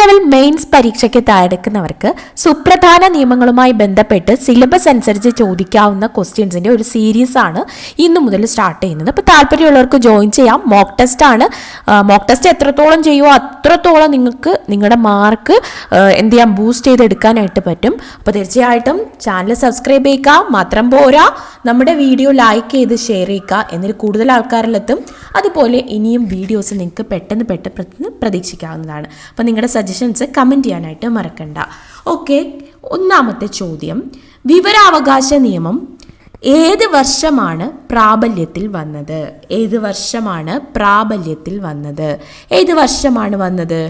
Level mains പരീക്ഷയ്ക്ക് തയ്യാറെടുക്കുന്നവർക്ക് സുപ്രധാന നിയമങ്ങളുമായി ബന്ധപ്പെട്ട് സിലബസ് അനുസരിച്ച് ചോദിക്കാവുന്ന ക്വസ്റ്റ്യൻസിന്റെ ഒരു സീരീസ് ആണ് ഇന്നു മുതൽ സ്റ്റാർട്ട് ചെയ്യുന്നത്. അപ്പോൾ താല്പര്യമുള്ളവർക്ക് ജോയിൻ ചെയ്യാം. മോക്ക് ടെസ്റ്റ് ആണ്. മോക്ക് ടെസ്റ്റ് എത്രത്തോളം ചെയ്യുമോ അത്രത്തോളം നിങ്ങൾക്ക് നിങ്ങളുടെ മാർക്ക് എന്ത് ചെയ്യാം, ബൂസ്റ്റ് ചെയ്തെടുക്കാനായിട്ട് പറ്റും. അപ്പോൾ തീർച്ചയായിട്ടും ചാനൽ സബ്സ്ക്രൈബ് ചെയ്യുക. മാത്രം പോരാ, നമ്മുടെ വീഡിയോ ലൈക്ക് ചെയ്ത് ഷെയർ ചെയ്യുക. എന്നിട്ട് കൂടുതൽ ആൾക്കാരിലെത്തും. അതുപോലെ ഇനിയും വീഡിയോസ് നിങ്ങൾക്ക് പെട്ടെന്ന് പ്രതീക്ഷിക്കാവുന്നതാണ്. അപ്പോൾ നിങ്ങളുടെ സജഷൻസ് കമൻറ്റ് ചെയ്യാനായിട്ട് മറക്കണ്ട. ഓക്കെ, ഒന്നാമത്തെ ചോദ്യം, വിവരാവകാശ നിയമം ഏത് വർഷമാണ് പ്രാബല്യത്തിൽ വന്നത്? ഏത് വർഷമാണ് പ്രാബല്യത്തിൽ വന്നത്? ഏത് വർഷമാണ് വന്നത്?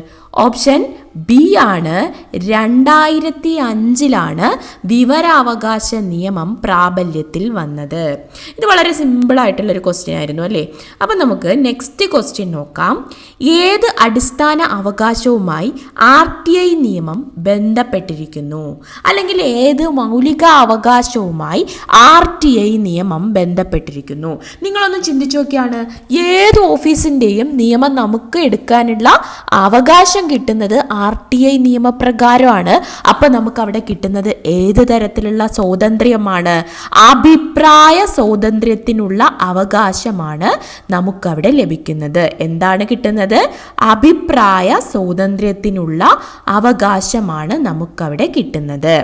ഓപ്ഷൻ ബി ആണ് 2005 വിവരാവകാശ നിയമം പ്രാബല്യത്തിൽ വന്നത്. ഇത് വളരെ സിമ്പിളായിട്ടുള്ളൊരു ക്വസ്റ്റ്യൻ ആയിരുന്നു അല്ലേ? അപ്പം നമുക്ക് നെക്സ്റ്റ് ക്വസ്റ്റ്യൻ നോക്കാം. ഏത് അടിസ്ഥാന അവകാശവുമായി RTI നിയമം ബന്ധപ്പെട്ടിരിക്കുന്നു? അല്ലെങ്കിൽ ഏത് മൗലിക അവകാശവുമായി RTI നിയമം ബന്ധപ്പെട്ടിരിക്കുന്നു? നിങ്ങളൊന്ന് ചിന്തിച്ചു നോക്കിയാണ്, ഏത് ഓഫീസിൻ്റെയും നിയമം നമുക്ക് എടുക്കാനുള്ള അവകാശം കിട്ടുന്നത് RTI നിയമപ്രകാരമാണ്. അപ്പം നമുക്ക് അവിടെ കിട്ടുന്നത് ഏത് തരത്തിലുള്ള സ്വാതന്ത്ര്യമാണ്? അഭിപ്രായ സ്വാതന്ത്ര്യത്തിനുള്ള അവകാശമാണ് നമുക്കവിടെ ലഭിക്കുന്നത്. എന്താണ് കിട്ടുന്നത്? അഭിപ്രായ സ്വാതന്ത്ര്യത്തിനുള്ള അവകാശമാണ് നമുക്കവിടെ കിട്ടുന്നത്.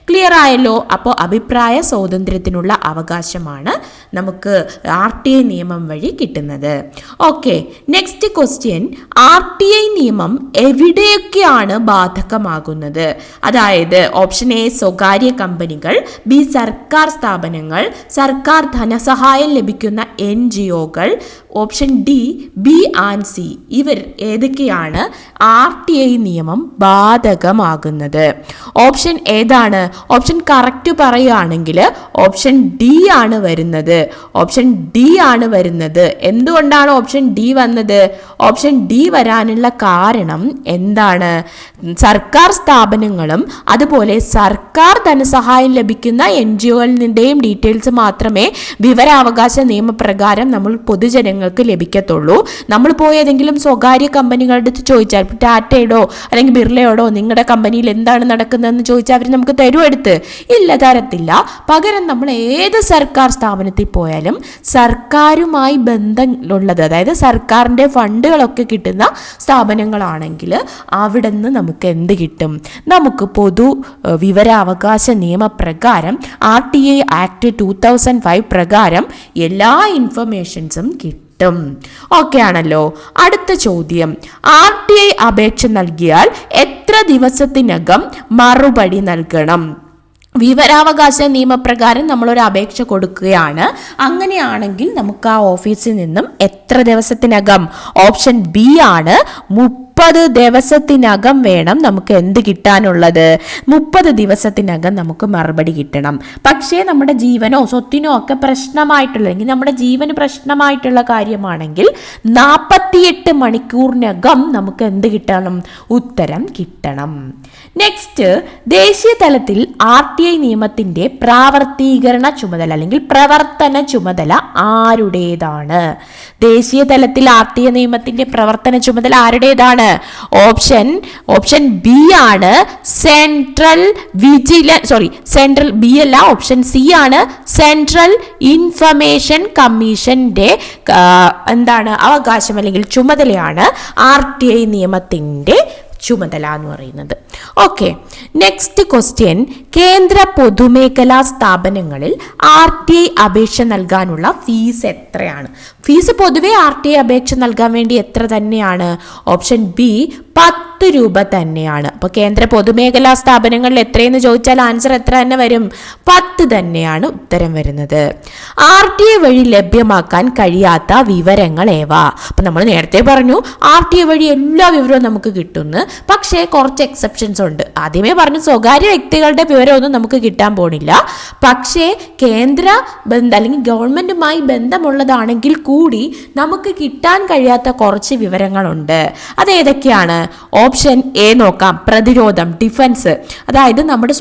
ക്ലിയർ ആയല്ലോ? അപ്പോൾ അഭിപ്രായ സ്വാതന്ത്ര്യത്തിനുള്ള അവകാശമാണ് നമുക്ക് RTI നിയമം വഴി കിട്ടുന്നത്. ഓക്കെ, നെക്സ്റ്റ് ക്വസ്റ്റ്യൻ, RTI നിയമം എവിടെയൊക്കെയാണ് ബാധകമാകുന്നത്? അതായത് ഓപ്ഷൻ എ സ്വകാര്യ കമ്പനികൾ, ബി സർക്കാർ സ്ഥാപനങ്ങൾ, സർക്കാർ ധനസഹായം ലഭിക്കുന്ന NGOകൾ, option D B and C. ഇവർ ഏതൊക്കെയാണ് RTI നിയമം ബാധകമാകുന്നത്? ഓപ്ഷൻ ഏതാണ്? ഓപ്ഷൻ കറക്റ്റ് പറയുകയാണെങ്കിൽ ഓപ്ഷൻ ഡി ആണ് വരുന്നത്. ഓപ്ഷൻ ഡി ആണ് വരുന്നത്. എന്തുകൊണ്ടാണ് ഓപ്ഷൻ ഡി വന്നത്? ഓപ്ഷൻ ഡി വരാനുള്ള കാരണം എന്താണ്? സർക്കാർ സ്ഥാപനങ്ങളും അതുപോലെ സർക്കാർ ധനസഹായം ലഭിക്കുന്ന NGOകളുടെയും ഡീറ്റെയിൽസ് മാത്രമേ വിവരാവകാശ നിയമപ്രകാരം നമ്മൾ പൊതുജനങ്ങൾക്ക് ലഭിക്കത്തുള്ളൂ. നമ്മൾ പോയി ഏതെങ്കിലും സ്വകാര്യ കമ്പനികളുടെ അടുത്ത് ചോദിച്ചാൽ, ടാറ്റയോടോ അല്ലെങ്കിൽ ബിർളയോടോ നിങ്ങളുടെ കമ്പനിയിൽ എന്താണ് നടക്കുന്നതെന്ന് ചോദിച്ചാൽ അവർ നമുക്ക് തരുമോ? എടുത്ത് ഇല്ല, തരത്തില്ല. പകരം നമ്മൾ ഏത് സർക്കാർ സ്ഥാപനത്തിൽ പോയാലും സർക്കാരുമായി ബന്ധമുള്ളത്, അതായത് സർക്കാരിൻ്റെ ഫണ്ടുകളൊക്കെ കിട്ടുന്ന സ്ഥാപനങ്ങളാണെങ്കിൽ അവിടെ നിന്ന് നമുക്ക് എന്ത് കിട്ടും? നമുക്ക് പൊതു വിവരാവകാശ നിയമപ്രകാരം RTI ആക്ട് 2005 പ്രകാരം എല്ലാ ഇൻഫർമേഷൻസും കിട്ടും. ഓക്കെ ആണല്ലോ? അടുത്ത ചോദ്യം, RTI അപേക്ഷ നൽകിയാൽ എത്ര ദിവസത്തിനകം മറുപടി നൽകണം? വിവരാവകാശ നിയമപ്രകാരം നമ്മളൊരു അപേക്ഷ കൊടുക്കുകയാണ്. അങ്ങനെയാണെങ്കിൽ നമുക്ക് ആ ഓഫീസിൽ നിന്നും എത്ര ദിവസത്തിനകം? ഓപ്ഷൻ ബി ആണ് 30 ദിവസത്തിനകം വേണം നമുക്ക് എന്ത് കിട്ടാനുള്ളത്? 30 ദിവസത്തിനകം നമുക്ക് മറുപടി കിട്ടണം. പക്ഷേ നമ്മുടെ ജീവനോ സ്വത്തിനോ ഒക്കെ പ്രശ്നമായിട്ടുള്ള, അല്ലെങ്കിൽ നമ്മുടെ ജീവന് പ്രശ്നമായിട്ടുള്ള കാര്യമാണെങ്കിൽ 48 മണിക്കൂറിനകം നമുക്ക് എന്ത് കിട്ടണം? ഉത്തരം കിട്ടണം. നെക്സ്റ്റ്, ദേശീയ തലത്തിൽ RTI നിയമത്തിന്റെ പ്രാവർത്തീകരണ ചുമതല അല്ലെങ്കിൽ പ്രവർത്തന ചുമതല ആരുടേതാണ്? ദേശീയ തലത്തിൽ RTI നിയമത്തിന്റെ പ്രവർത്തന ചുമതല ആരുടേതാണ്? ഓപ്ഷൻ ബി ആണ് സെൻട്രൽ ബി അല്ല, ഓപ്ഷൻ സി ആണ് സെൻട്രൽ ഇൻഫർമേഷൻ കമ്മീഷന്റെ എന്താണ് അവകാശം അല്ലെങ്കിൽ ചുമതലയാണ് RTI നിയമത്തിന്റെ ചുമതല എന്ന് പറയുന്നത്. ഓക്കെ, നെക്സ്റ്റ് ക്വസ്റ്റ്യൻ, കേന്ദ്ര പൊതുമേഖലാ സ്ഥാപനങ്ങളിൽ RTI അപേക്ഷ നൽകാനുള്ള ഫീസ് എത്രയാണ്? ഫീസ് പൊതുവെ RTI അപേക്ഷ നൽകാൻ വേണ്ടി എത്ര തന്നെയാണ്? ഓപ്ഷൻ ബി 10 രൂപ തന്നെയാണ്. അപ്പോൾ കേന്ദ്ര പൊതുമേഖലാ സ്ഥാപനങ്ങളിൽ എത്രയെന്ന് ചോദിച്ചാൽ ആൻസർ എത്ര തന്നെ വരും? 10 തന്നെയാണ് ഉത്തരം വരുന്നത്. RTI വഴി ലഭ്യമാക്കാൻ കഴിയാത്ത വിവരങ്ങൾ ഏവ? അപ്പം നമ്മൾ നേരത്തെ പറഞ്ഞു RTI വഴി എല്ലാ വിവരവും നമുക്ക് കിട്ടുന്നു. പക്ഷേ കുറച്ച് എക്സെപ്ഷൻസ് ഉണ്ട്. ആദ്യമേ പറഞ്ഞു സ്വകാര്യ വ്യക്തികളുടെ വിവരമൊന്നും നമുക്ക് കിട്ടാൻ പോണില്ല. പക്ഷേ കേന്ദ്ര അല്ലെങ്കിൽ ഗവൺമെൻറ്റുമായി ബന്ധമുള്ളതാണെങ്കിൽ കൂടി നമുക്ക് കിട്ടാൻ കഴിയാത്ത കുറച്ച് വിവരങ്ങളുണ്ട്. അതേതൊക്കെയാണ്? ഓപ്ഷൻ എ നോക്കാം, പ്രതിരോധം, ഡിഫൻസ്. അതായത് നമ്മുടെ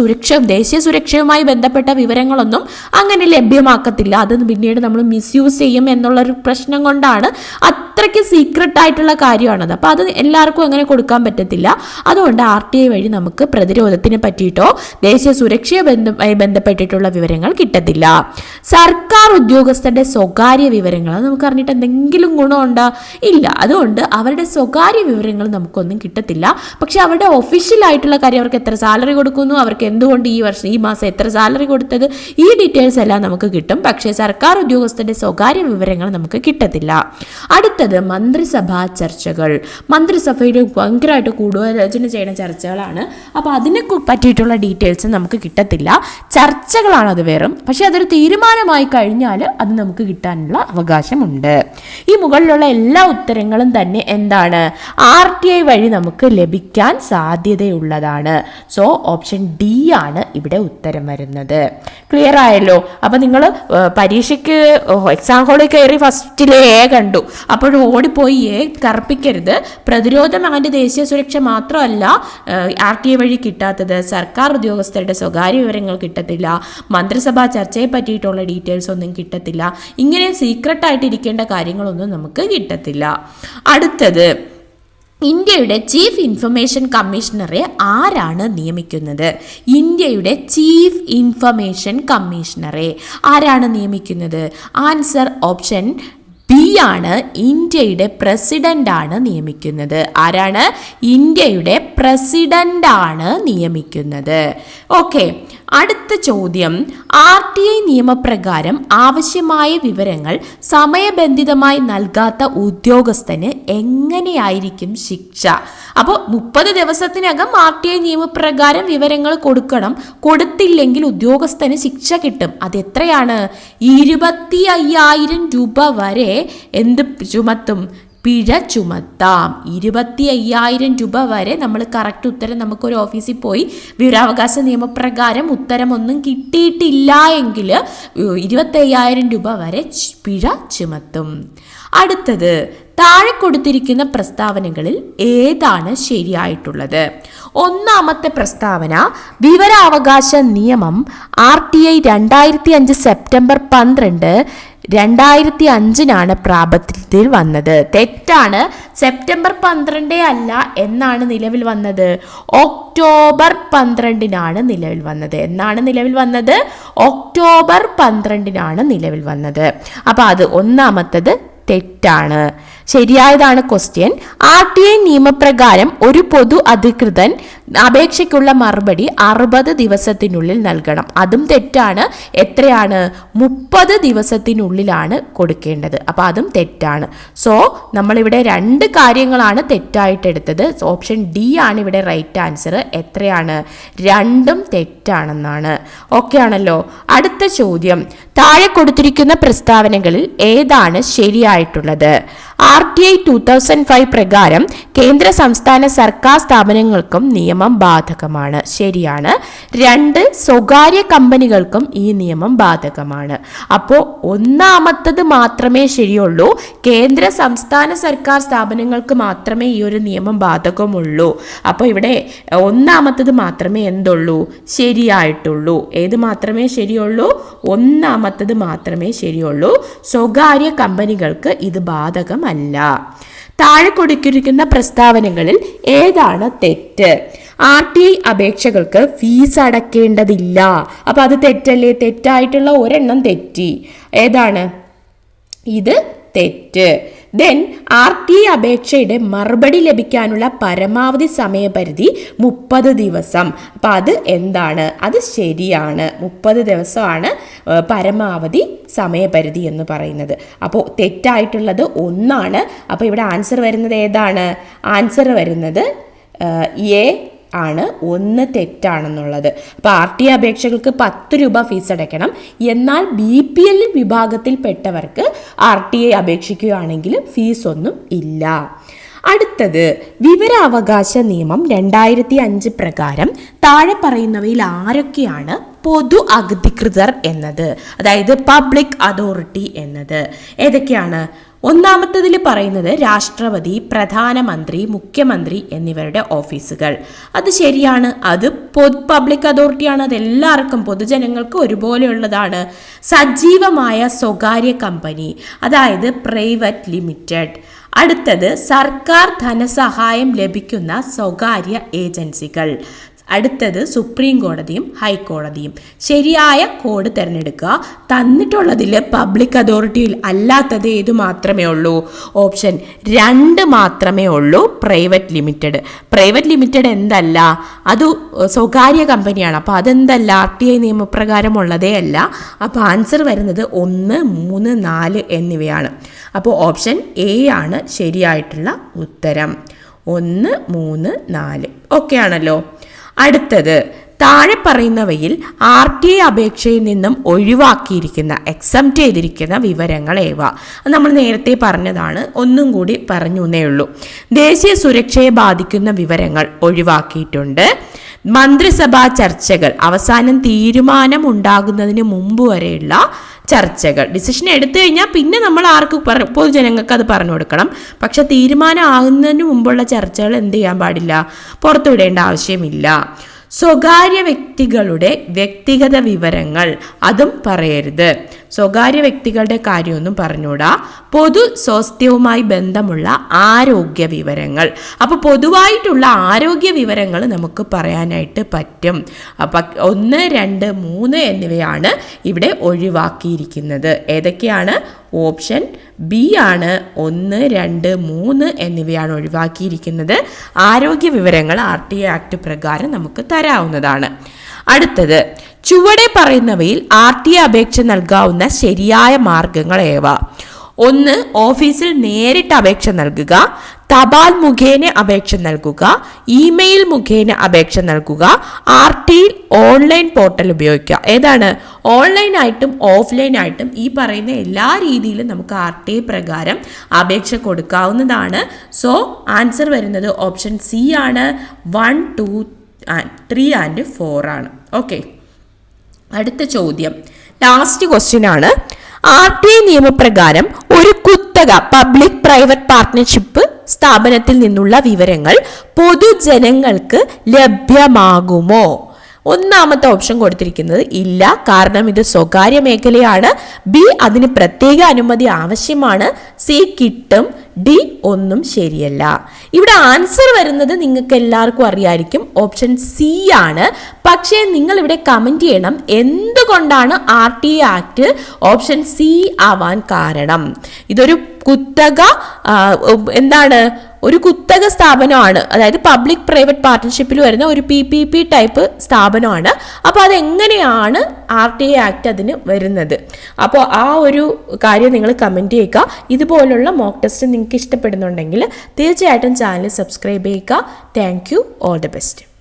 ദേശീയ സുരക്ഷയുമായി ബന്ധപ്പെട്ട വിവരങ്ങളൊന്നും അങ്ങനെ ലഭ്യമാക്കത്തില്ല, അത് പിന്നീട് നമ്മൾ മിസ്യൂസ് ചെയ്യും എന്നുള്ളൊരു പ്രശ്നം കൊണ്ടാണ്. അത്രയ്ക്ക് സീക്രട്ട് ആയിട്ടുള്ള കാര്യമാണത്. അപ്പോൾ അത് എല്ലാവർക്കും അങ്ങനെ കൊടുക്കാൻ പറ്റത്തില്ല. അതുകൊണ്ട് RTI വഴി നമുക്ക് പ്രതിരോധത്തിനെ പറ്റിയിട്ടോ ദേശീയ സുരക്ഷയുമായി ബന്ധപ്പെട്ടിട്ടുള്ള വിവരങ്ങൾ കിട്ടത്തില്ല. സർക്കാർ ഉദ്യോഗസ്ഥരുടെ സ്വകാര്യ വിവരങ്ങൾ അത് നമുക്ക് അറിഞ്ഞിട്ട് എന്തെങ്കിലും ഗുണമുണ്ടോ? ഇല്ല. അതുകൊണ്ട് അവരുടെ സ്വകാര്യ വിവരങ്ങൾ നമുക്കൊന്നും കിട്ടത്തില്ല. പക്ഷെ അവരുടെ ഒഫീഷ്യൽ ആയിട്ടുള്ള കാര്യം, അവർക്ക് എത്ര സാലറി കൊടുക്കുന്നു, അവർക്ക് എന്തുകൊണ്ട് ഈ മാസം എത്ര സാലറി കൊടുത്തത്, ഈ ഡീറ്റെയിൽസ് എല്ലാം നമുക്ക് കിട്ടും. പക്ഷേ സർക്കാർ ഉദ്യോഗസ്ഥരുടെ സ്വകാര്യ വിവരങ്ങൾ നമുക്ക് കിട്ടത്തില്ല. അടുത്തത് മന്ത്രിസഭാ ചർച്ചകൾ. മന്ത്രിസഭയിൽ ഭയങ്കരമായിട്ട് കൂടിയാലോചന ചെയ്യുന്ന ചർച്ചകളാണ്. അപ്പോൾ അതിനെ പറ്റിയിട്ടുള്ള ഡീറ്റെയിൽസ് നമുക്ക് കിട്ടത്തില്ല. ചർച്ചകളാണ് അത് വെറും. പക്ഷെ അതൊരു തീരുമാനമായി കഴിഞ്ഞാൽ അത് നമുക്ക് കിട്ടാനുള്ള അവകാശമുണ്ട്. ഈ മുകളിലുള്ള എല്ലാ ഉത്തരങ്ങളും തന്നെ എന്താണ്, RTI വഴി നമുക്ക് ലഭിക്കാൻ സാധ്യതയുള്ളതാണ്. സോ ഓപ്ഷൻ ഡി ആണ് ഇവിടെ ഉത്തരം വരുന്നത്. ക്ലിയർ ആയല്ലോ? അപ്പം നിങ്ങൾ പരീക്ഷയ്ക്ക് എക്സാം ഹോളിൽ കയറി ഫസ്റ്റിലെ എ കണ്ടു, അപ്പോഴും ഓടിപ്പോയി എ കറുപ്പിക്കരുത്. പ്രതിരോധം അതിൻ്റെ ദേശീയ സുരക്ഷ മാത്രമല്ല RTI വഴി കിട്ടാത്തത്, സർക്കാർ ഉദ്യോഗസ്ഥരുടെ സ്വകാര്യ വിവരങ്ങൾ കിട്ടത്തില്ല, മന്ത്രിസഭാ ചർച്ചയെ പറ്റിയിട്ടുള്ള ഡീറ്റെയിൽസ് ഒന്നും കിട്ടത്തില്ല. ഇങ്ങനെ സീക്രട്ടായിട്ട് ഇരിക്കേണ്ട കാര്യങ്ങളൊന്നും നമുക്ക് കിട്ടത്തില്ല. അടുത്തത്, ഇന്ത്യയുടെ ചീഫ് ഇൻഫർമേഷൻ കമ്മീഷണറെ ആരാണ് നിയമിക്കുന്നത്? ഇന്ത്യയുടെ ചീഫ് ഇൻഫർമേഷൻ കമ്മീഷണറെ ആരാണ് നിയമിക്കുന്നത്? ആൻസർ ഓപ്ഷൻ ബി ആണ്, ഇന്ത്യയുടെ പ്രസിഡന്റാണ് നിയമിക്കുന്നത്. ആരാണ്? ഇന്ത്യയുടെ പ്രസിഡന്റാണ് നിയമിക്കുന്നത്. ഓക്കെ, അടുത്ത ചോദ്യം, RTI നിയമപ്രകാരം ആവശ്യമായ വിവരങ്ങൾ സമയബന്ധിതമായി നൽകാത്ത ഉദ്യോഗസ്ഥന് എങ്ങനെയായിരിക്കും ശിക്ഷ? അപ്പോൾ 30 ദിവസത്തിനകം RTI നിയമപ്രകാരം വിവരങ്ങൾ കൊടുക്കണം. കൊടുത്തില്ലെങ്കിൽ ഉദ്യോഗസ്ഥന് ശിക്ഷ കിട്ടും. അതെത്രയാണ്? 25,000 രൂപ വരെ എന്ത് ചുമത്തും? പിഴ ചുമത്താം. 25,000 രൂപ വരെ. നമ്മൾ കറക്റ്റ് ഉത്തരം നമുക്കൊരു ഓഫീസിൽ പോയി വിവരാവകാശ നിയമപ്രകാരം ഉത്തരമൊന്നും കിട്ടിയിട്ടില്ല എങ്കിൽ 25,000 രൂപ വരെ പിഴ ചുമത്തും. അടുത്തത്, താഴെ കൊടുത്തിരിക്കുന്ന പ്രസ്താവനകളിൽ ഏതാണ് ശരിയായിട്ടുള്ളത്? ഒന്നാമത്തെ പ്രസ്താവന, വിവരാവകാശ നിയമം RTI 2005 സെപ്റ്റംബർ 12, 2005 പ്രാബല്യത്തിൽ വന്നത്. തെറ്റാണ്. സെപ്റ്റംബർ 12 അല്ല, എന്നാണ് നിലവിൽ വന്നത്? ഒക്ടോബർ 12 നിലവിൽ വന്നത്. എന്നാണ് നിലവിൽ വന്നത്? ഒക്ടോബർ 12 നിലവിൽ വന്നത്. അപ്പോൾ അത് ഒന്നാമത്തത് തെറ്റാണ്. ശരിയായതാണ് ക്വസ്റ്റ്യൻ. RTI നിയമപ്രകാരം ഒരു പൊതു അധികൃതൻ അപേക്ഷയ്ക്കുള്ള മറുപടി 60 ദിവസത്തിനുള്ളിൽ നൽകണം. അതും തെറ്റാണ്. എത്രയാണ്? 30 ദിവസത്തിനുള്ളിലാണ് കൊടുക്കേണ്ടത്. അപ്പോൾ അതും തെറ്റാണ്. സോ നമ്മളിവിടെ 2 കാര്യങ്ങളാണ് തെറ്റായിട്ട് എടുത്തത്. ഓപ്ഷൻ ഡി ആണ് ഇവിടെ റൈറ്റ് ആൻസർ. എത്രയാണ്? 2ഉം തെറ്റാണെന്നാണ്. ഓക്കെ ആണല്ലോ? അടുത്ത ചോദ്യം, താഴെ കൊടുത്തിരിക്കുന്ന പ്രസ്താവനകളിൽ ഏതാണ് ശരിയായിട്ടുള്ളത്? RTI 2005 പ്രകാരം കേന്ദ്ര സംസ്ഥാന സർക്കാർ സ്ഥാപനങ്ങൾക്കും നിയമം ബാധകമാണ്. ശരിയാണ്. 2, സ്വകാര്യ കമ്പനികൾക്കും ഈ നിയമം ബാധകമാണ്. അപ്പോൾ ഒന്നാമത്തത് മാത്രമേ ശരിയുള്ളൂ. കേന്ദ്ര സംസ്ഥാന സർക്കാർ സ്ഥാപനങ്ങൾക്ക് മാത്രമേ ഈ ഒരു നിയമം ബാധകമുള്ളൂ. അപ്പോൾ ഇവിടെ ഒന്നാമത്തത് മാത്രമേ എന്തുള്ളൂ? ശരിയായിട്ടുള്ളൂ. ഏത് മാത്രമേ ശരിയുള്ളൂ? ഒന്നാമത്തത് മാത്രമേ ശരിയുള്ളൂ. സ്വകാര്യ കമ്പനികൾക്ക് ഇത് ബാധകമല്ല. താഴെ കൊടുത്തിരിക്കുന്ന പ്രസ്താവനകളിൽ ഏതാണ് തെറ്റ്? RTI അപേക്ഷകൾക്ക് ഫീസ് അടക്കേണ്ടതില്ല. അപ്പൊ അത് തെറ്റല്ലേ? തെറ്റായിട്ടുള്ള ഒരെണ്ണം തെറ്റി. ഏതാണ്? ഇത് തെറ്റ്. ദെൻ RTI അപേക്ഷയുടെ മറുപടി ലഭിക്കാനുള്ള പരമാവധി സമയപരിധി 30 ദിവസം. അപ്പം അത് എന്താണ്? അത് ശരിയാണ്. 30 ദിവസമാണ് പരമാവധി സമയപരിധി എന്ന് പറയുന്നത്. അപ്പോൾ തെറ്റായിട്ടുള്ളത് 1 അപ്പോൾ ഇവിടെ ആൻസർ വരുന്നത് ഏതാണ്? ആൻസർ വരുന്നത് എ ആണ്. 1 തെറ്റാണെന്നുള്ളത്. അപ്പോൾ RTI അപേക്ഷകൾക്ക് 10 രൂപ ഫീസ് അടയ്ക്കണം. എന്നാൽ BPL വിഭാഗത്തിൽപ്പെട്ടവർക്ക് RTI അപേക്ഷിക്കുകയാണെങ്കിൽ ഫീസ് ഒന്നും ഇല്ല. അടുത്തത്, വിവരാവകാശ നിയമം 2005 പ്രകാരം താഴെ പറയുന്നവയിൽ ആരൊക്കെയാണ് പൊതു അധികൃതർ എന്നത്? അതായത് പബ്ലിക് അതോറിറ്റി എന്നത് ഏതൊക്കെയാണ്? ഒന്നാമത്തതിൽ പറയുന്നത് രാഷ്ട്രപതി, പ്രധാനമന്ത്രി, മുഖ്യമന്ത്രി എന്നിവരുടെ ഓഫീസുകൾ. അത് ശരിയാണ്. അത് പബ്ലിക് അതോറിറ്റിയാണ്. അത് എല്ലാവർക്കും പൊതുജനങ്ങൾക്ക് ഒരുപോലെയുള്ളതാണ്. സജീവമായ സ്വകാര്യ കമ്പനി, അതായത് പ്രൈവറ്റ് ലിമിറ്റഡ്. അടുത്തത് സർക്കാർ ധനസഹായം ലഭിക്കുന്ന സ്വകാര്യ ഏജൻസികൾ. അടുത്തത് സുപ്രീം കോടതിയും ഹൈക്കോടതിയും. ശരിയായ കോഡ് തിരഞ്ഞെടുക്കുക. തന്നിട്ടുള്ളതിൽ പബ്ലിക് അതോറിറ്റിയിൽ അല്ലാത്തത് ഏത് മാത്രമേ ഉള്ളൂ? ഓപ്ഷൻ 2 മാത്രമേ ഉള്ളൂ, പ്രൈവറ്റ് ലിമിറ്റഡ്. പ്രൈവറ്റ് ലിമിറ്റഡ് എന്തല്ല, അത് സ്വകാര്യ കമ്പനിയാണ്. അപ്പോൾ അതെന്തല്ല, RTI നിയമപ്രകാരമുള്ളതേ അല്ല. അപ്പോൾ ആൻസർ വരുന്നത് 1, 3, 4 എന്നിവയാണ്. അപ്പോൾ ഓപ്ഷൻ എ ആണ് ശരിയായിട്ടുള്ള ഉത്തരം. 1, 3, 4 ഓക്കെ ആണല്ലോ. അടുത്തത് താഴെ പറയുന്നവയിൽ RTI അപേക്ഷയിൽ നിന്നും ഒഴിവാക്കിയിരിക്കുന്ന, എക്സംപ്റ്റ് ചെയ്തിരിക്കുന്ന വിവരങ്ങൾ ഏവ? നമ്മൾ നേരത്തെ പറഞ്ഞതാണ്, ഒന്നും കൂടി പറഞ്ഞു എന്നേ ഉള്ളൂ. ദേശീയ സുരക്ഷയെ ബാധിക്കുന്ന വിവരങ്ങൾ ഒഴിവാക്കിയിട്ടുണ്ട്. മന്ത്രിസഭാ ചർച്ചകൾ, അവസാനം തീരുമാനം ഉണ്ടാകുന്നതിന് മുമ്പ് വരെയുള്ള ചർച്ചകൾ. ഡിസിഷൻ എടുത്തു കഴിഞ്ഞാൽ പിന്നെ നമ്മൾ ആർക്ക് പൊതുജനങ്ങൾക്ക് അത് പറഞ്ഞു കൊടുക്കണം. പക്ഷെ തീരുമാനം ആകുന്നതിന് മുമ്പുള്ള ചർച്ചകൾ എന്ത് ചെയ്യാൻ പാടില്ല, പുറത്തുവിടേണ്ട ആവശ്യമില്ല. സ്വകാര്യ വ്യക്തികളുടെ വ്യക്തിഗത വിവരങ്ങൾ, അതും പറയരുത്. സ്വകാര്യ വ്യക്തികളുടെ കാര്യമൊന്നും പറഞ്ഞുകൂടാ. പൊതു സ്വാസ്ഥ്യവുമായി ബന്ധമുള്ള ആരോഗ്യ വിവരങ്ങൾ. അപ്പോൾ പൊതുവായിട്ടുള്ള ആരോഗ്യ വിവരങ്ങൾ നമുക്ക് പറയാനായിട്ട് പറ്റും. അപ്പം 1, 2, 3 എന്നിവയാണ് ഇവിടെ ഒഴിവാക്കിയിരിക്കുന്നത്. ഏതൊക്കെയാണ്? ഓപ്ഷൻ ബി ആണ്. 1, 2, 3 എന്നിവയാണ് ഒഴിവാക്കിയിരിക്കുന്നത്. ആരോഗ്യ വിവരങ്ങൾ RTI ആക്ട് പ്രകാരം നമുക്ക് തരാവുന്നതാണ്. അടുത്തത് ചുവടെ പറയുന്നവയിൽ RTI അപേക്ഷ നൽകാവുന്ന ശരിയായ മാർഗങ്ങൾ ഏവ? 1, ഓഫീസിൽ നേരിട്ട് അപേക്ഷ നൽകുക. തപാൽ മുഖേന അപേക്ഷ നൽകുക. ഇമെയിൽ മുഖേന അപേക്ഷ നൽകുക. RTI ഓൺലൈൻ പോർട്ടൽ ഉപയോഗിക്കുക. ഏതാണ്? ഓൺലൈനായിട്ടും ഓഫ്ലൈനായിട്ടും ഈ പറയുന്ന എല്ലാ രീതിയിലും നമുക്ക് RTI പ്രകാരം അപേക്ഷ കൊടുക്കാവുന്നതാണ്. സോ ആൻസർ വരുന്നത് ഓപ്ഷൻ സി ആണ്. 1, 2, 3 and 4 ആണ്. ഓക്കെ, അടുത്ത ചോദ്യം, ലാസ്റ്റ് ക്വസ്റ്റ്യൻ ആണ്. RTI നിയമപ്രകാരം ഒരു കുത്തക, പബ്ലിക് പ്രൈവറ്റ് പാർട്ട്ണർഷിപ്പ് സ്ഥാപനത്തിൽ നിന്നുള്ള വിവരങ്ങൾ പൊതുജനങ്ങൾക്ക് ലഭ്യമാകുമോ? ഒന്നാമത്തെ ഓപ്ഷൻ കൊടുത്തിരിക്കുന്നത് ഇല്ല, കാരണം ഇത് സ്വകാര്യ മേഖലയാണ്. ബി, അതിന് പ്രത്യേക അനുമതി ആവശ്യമാണ്. സി, കിട്ടും. ഡി, ഒന്നും ശരിയല്ല. ഇവിടെ ആൻസർ വരുന്നത് നിങ്ങൾക്ക് എല്ലാവർക്കും അറിയായിരിക്കും, ഓപ്ഷൻ സി ആണ്. പക്ഷേ നിങ്ങൾ ഇവിടെ കമന്റ് ചെയ്യണം എന്തുകൊണ്ടാണ് RTI ആക്ട് ഓപ്ഷൻ സി ആവാൻ കാരണം. ഇതൊരു കുത്തക, എന്താണ്, ഒരു കുത്തക സ്ഥാപനമാണ്. അതായത് പബ്ലിക് പ്രൈവറ്റ് പാർട്ട്ണർഷിപ്പിൽ വരുന്ന ഒരു PPP ടൈപ്പ് സ്ഥാപനമാണ്. അപ്പോൾ അതെങ്ങനെയാണ് RTI ആക്ട് അതിന് വരുന്നത്? അപ്പോൾ ആ ഒരു കാര്യം നിങ്ങൾ കമൻറ്റ് ചെയ്യുക. ഇതുപോലുള്ള മോക്ക് ടെസ്റ്റ് നിങ്ങൾക്ക് ഇഷ്ടപ്പെടുന്നുണ്ടെങ്കിൽ തീർച്ചയായിട്ടും ചാനൽ സബ്സ്ക്രൈബ് ചെയ്യുക. Thank you. All the best.